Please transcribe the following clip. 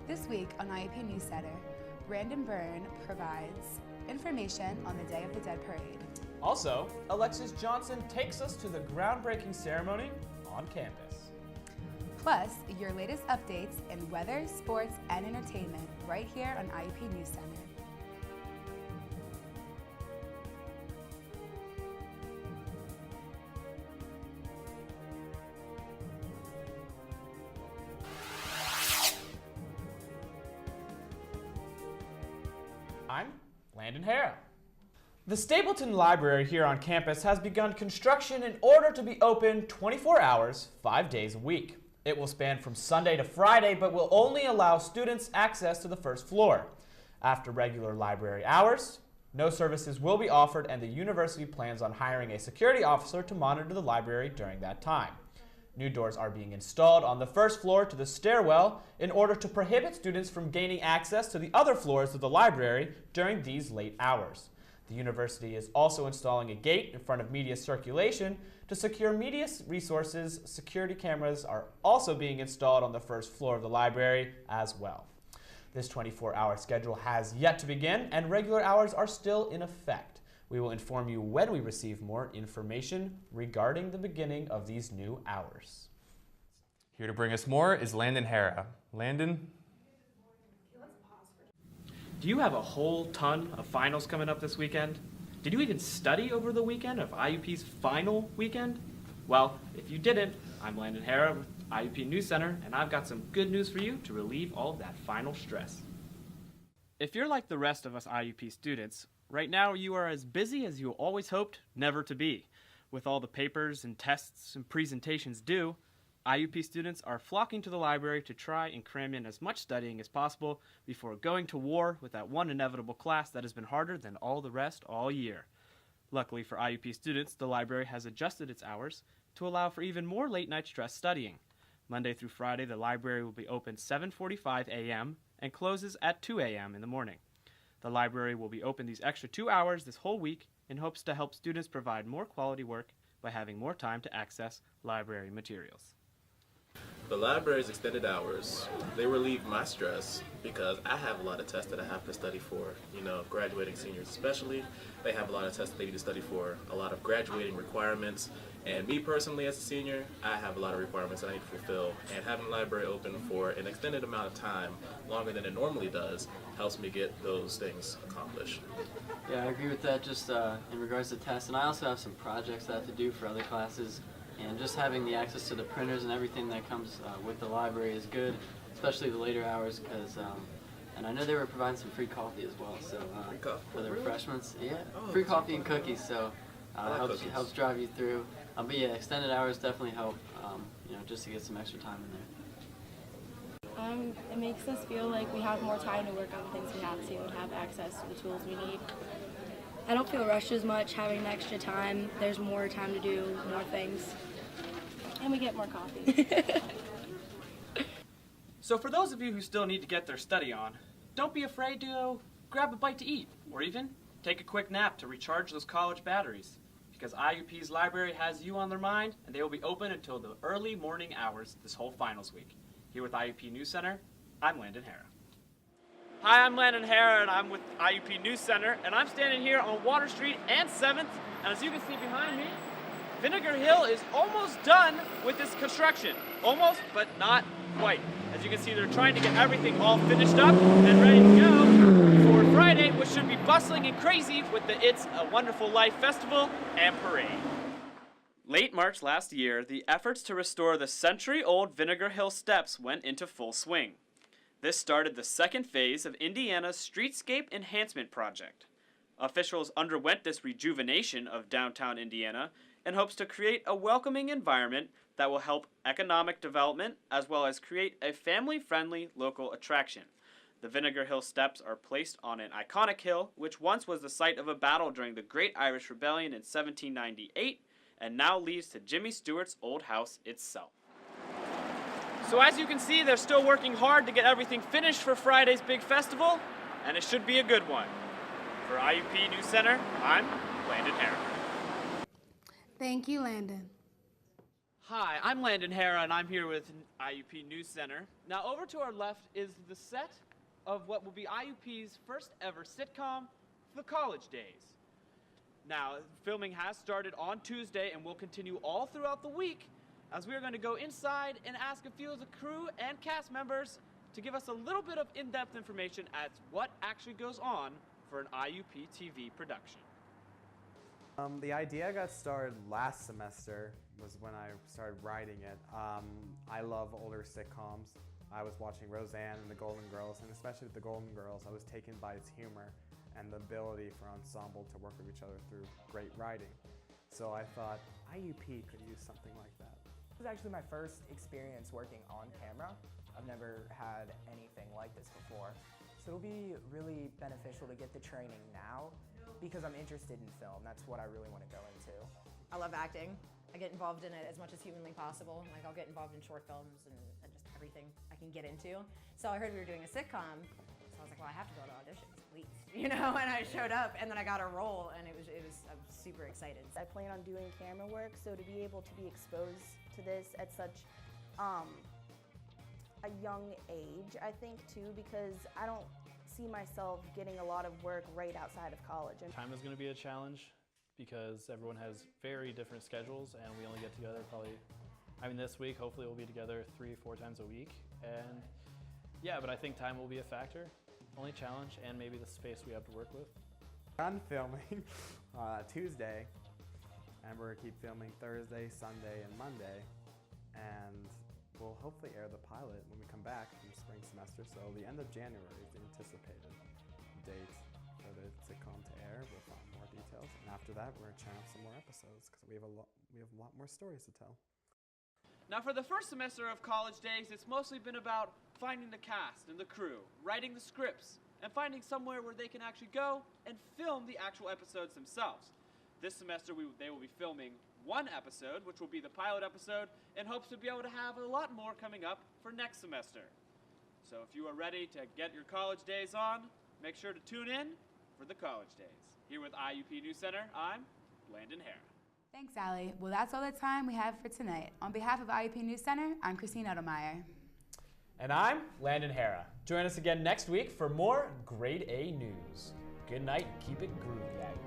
This week on IUP News Center, Brandon Byrne provides information on the Day of the Dead Parade. Also, Alexis Johnson takes us to the groundbreaking ceremony on campus. Plus, your latest updates in weather, sports, and entertainment right here on IUP News Center. I'm Landon Harrar. The Stapleton Library here on campus has begun construction in order to be open 24 hours, 5 days a week. It will span from Sunday to Friday, but will only allow students access to the first floor. After regular library hours, no services will be offered, and the university plans on hiring a security officer to monitor the library during that time. New doors are being installed on the first floor to the stairwell in order to prohibit students from gaining access to the other floors of the library during these late hours. The university is also installing a gate in front of media circulation to secure media resources. Security cameras are also being installed on the first floor of the library as well. This 24-hour schedule has yet to begin, and regular hours are still in effect. We will inform you when we receive more information regarding the beginning of these new hours. Here to bring us more is Landon Harrar. Landon? Do you have a whole ton of finals coming up this weekend? Did you even study over the weekend of IUP's final weekend? Well, if you didn't, I'm Landon Harrar with IUP News Center, and I've got some good news for you to relieve all of that final stress. If you're like the rest of us IUP students, right now you are as busy as you always hoped never to be. With all the papers and tests and presentations due, IUP students are flocking to the library to try and cram in as much studying as possible before going to war with that one inevitable class that has been harder than all the rest all year. Luckily for IUP students, the library has adjusted its hours to allow for even more late-night stress studying. Monday through Friday, the library will be open 7:45 a.m. and closes at 2 a.m. in the morning. The library will be open these extra 2 hours this whole week in hopes to help students provide more quality work by having more time to access library materials. The library's extended hours, they relieve my stress because I have a lot of tests that I have to study for. You know, graduating seniors especially, they have a lot of tests that they need to study for, a lot of graduating requirements. And me personally as a senior, I have a lot of requirements that I need to fulfill. And having the library open for an extended amount of time, longer than it normally does, helps me get those things accomplished. Yeah, I agree with that just in regards to tests. And I also have some projects that I have to do for other classes. And just having the access to the printers and everything that comes with the library is good, especially the later hours, because, and I know they were providing some free coffee as well, so Free coffee? for the refreshments. Yeah, Oh, free coffee and cookies, so I like cookies. helps drive you through. But yeah, extended hours definitely help, you know, just to get some extra time in there. It makes us feel like we have more time to work on the things we have to and have access to the tools we need. I don't feel rushed as much having the extra time. There's more time to do more things. And we get more coffee. So for those of you who still need to get their study on, don't be afraid to go grab a bite to eat, or even take a quick nap to recharge those college batteries. Because IUP's library has you on their mind, and they will be open until the early morning hours this whole finals week. Here with IUP News Center, I'm Landon Harrar. Hi, I'm Landon Harrar, and I'm with IUP News Center, and I'm standing here on Water Street and 7th, and as you can see behind me, Vinegar Hill is almost done with this construction. Almost, but not quite. As you can see, they're trying to get everything all finished up and ready to go for Friday, which should be bustling and crazy with the It's a Wonderful Life Festival and Parade. Late March last year, the efforts to restore the century-old Vinegar Hill steps went into full swing. This started the second phase of Indiana's Streetscape Enhancement Project. Officials underwent this rejuvenation of downtown Indiana in hopes to create a welcoming environment that will help economic development as well as create a family-friendly local attraction. The Vinegar Hill steps are placed on an iconic hill, which once was the site of a battle during the Great Irish Rebellion in 1798, and now leads to Jimmy Stewart's old house itself. So as you can see, they're still working hard to get everything finished for Friday's big festival, and it should be a good one. For IUP News Center, I'm Landon Harrar. Thank you, Landon. Hi, I'm Landon Harrar, and I'm here with IUP News Center. Now, over to our left is the set of what will be IUP's first ever sitcom, The College Days. Now, filming has started on Tuesday and will continue all throughout the week, as we are going to go inside and ask a few of the crew and cast members to give us a little bit of in-depth information as what actually goes on for an IUP TV production. The idea got started last semester, was when I started writing it. I love older sitcoms. I was watching Roseanne and the Golden Girls, and especially with the Golden Girls, I was taken by its humor and the ability for ensemble to work with each other through great writing. So I thought IUP could use something like that. This was actually my first experience working on camera. I've never had anything like this before. So it'll be really beneficial to get the training now because I'm interested in film. That's what I really want to go into. I love acting. I get involved in it as much as humanly possible. Like I'll get involved in short films and just everything I can get into. So I heard we were doing a sitcom, so I was like, well, I have to go to auditions at least, you know? And I showed up, and then I got a role, and I was super excited. I plan on doing camera work, so to be able to be exposed to this at such a young age, I think too, because I don't see myself getting a lot of work right outside of college. Time is going to be a challenge because everyone has very different schedules, and we only get together this week, hopefully we'll be together 3-4 times a week. And yeah, but I think time will be a factor. Only challenge, and maybe the space we have to work with. I'm filming Tuesday, and we're gonna keep filming Thursday, Sunday, and Monday. And we'll hopefully air the pilot when we come back from the spring semester. So the end of January is the anticipated date for the sitcom to air. We'll find more details, and after that, we're gonna churn out some more episodes because we have a lot more stories to tell. Now, for the first semester of College Days, it's mostly been about finding the cast and the crew, writing the scripts, and finding somewhere where they can actually go and film the actual episodes themselves. This semester, they will be filming one episode, which will be the pilot episode, in hopes to be able to have a lot more coming up for next semester. So if you are ready to get your College Days on, make sure to tune in for the College Days. Here with IUP News Center, I'm Landon Harrar. Thanks, Allie. Well, that's all the time we have for tonight. On behalf of IUP News Center, I'm Christine Odelmeyer. And I'm Landon Harrar. Join us again next week for more Grade A news. Good night and keep it groovy, IUP.